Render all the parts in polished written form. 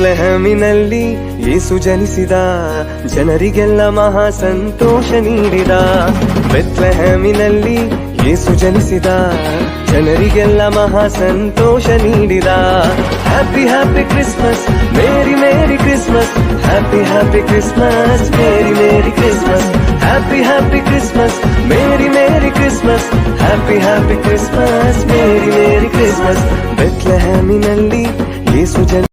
ಬೆತ್ಲೆಹೇಮಿನಲ್ಲಿ ಯೇಸು ಜನಿಸಿದ, ಜನರಿಗೆಲ್ಲ ಮಹಾ ಸಂತೋಷ ನೀಡಿದ. ಬೆತ್ಲೆಹೇಮಿನಲ್ಲಿ ಯೇಸು ಜನಿಸಿದ, ಜನರಿಗೆಲ್ಲ ಮಹಾ ಸಂತೋಷ ನೀಡಿದ. Happy happy Christmas, merry merry Christmas, happy happy Christmas, merry merry Christmas, happy happy Christmas, merry merry Christmas, happy happy Christmas, merry merry Christmas. ಬೆತ್ಲೆಹೇಮಿನಲ್ಲಿ ಯೇಸು ಜನ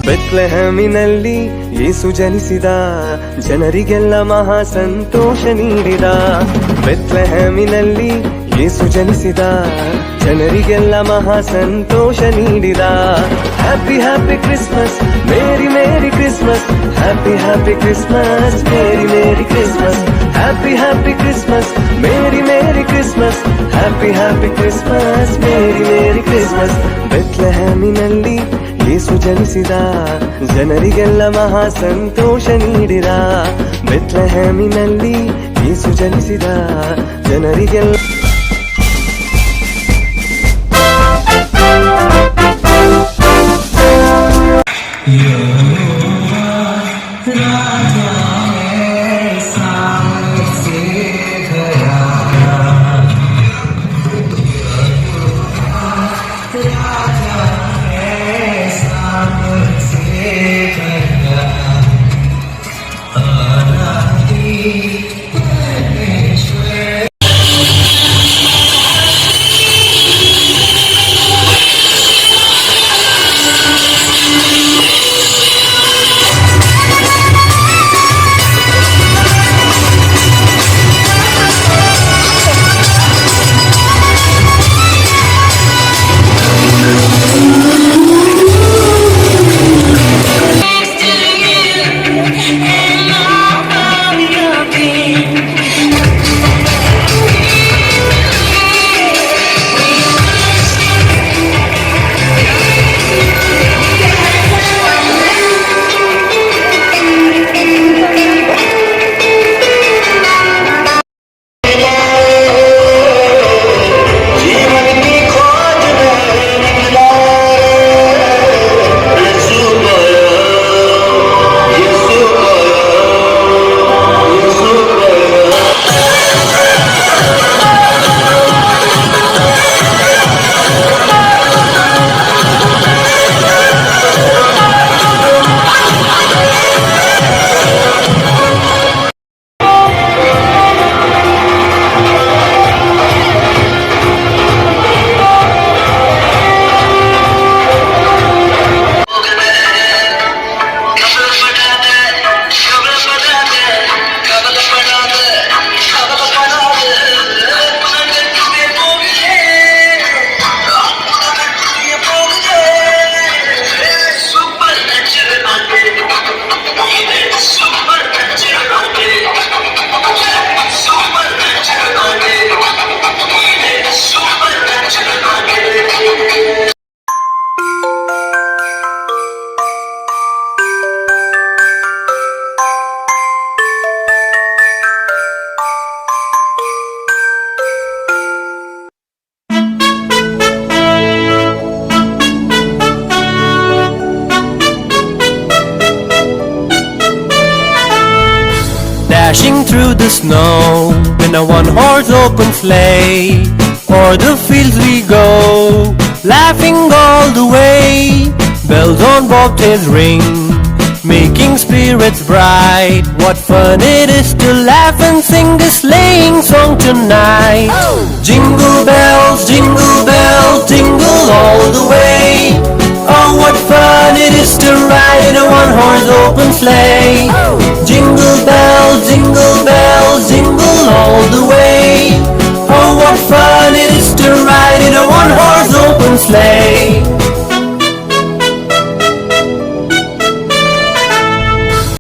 ಬೆತ್ಲೆಹೇಮಿನಲ್ಲಿ ಯೇಸು ಜನಿಸಿದ, ಜನರಿಗೆಲ್ಲ ಮಹಾ ಸಂತೋಷ ನೀಡಿದ. ಬೆತ್ಲೆಹೇಮಿನಲ್ಲಿ ಯೇಸು ಜನಿಸಿದ, ಜನರಿಗೆಲ್ಲ ಮಹಾ ಸಂತೋಷ ನೀಡಿದ. Happy happy Christmas, merry merry Christmas, happy happy Christmas, merry merry Christmas, happy happy Christmas, merry merry Christmas, happy happy Christmas, merry merry Christmas. ಬೆತ್ಲೆಹೇಮಿನಲ್ಲಿ ಯೇಸು ಜನಿಸಿದ, ಜನರಿಗೆಲ್ಲ ಮಹಾ ಸಂತೋಷ ನೀಡಿದ. ಬೆತ್ಲೆಹೇಮಿನಲ್ಲಿ ಯೇಸು ಜನಿಸಿದ, ಜನರಿಗೆಲ್ಲ Dashing through the snow in a one-horse open sleigh, o'er the fields we go, laughing all the way. Bells on bobtails ring, making spirits bright. What fun it is to laugh and sing this sleighing song tonight. Jingle bells, jingle all the way. Oh, what fun it it is to ride in a one-horse open sleigh. Jingle bells, jingle bells, jingle all the way. Oh, what fun it is to ride in a one-horse open sleigh.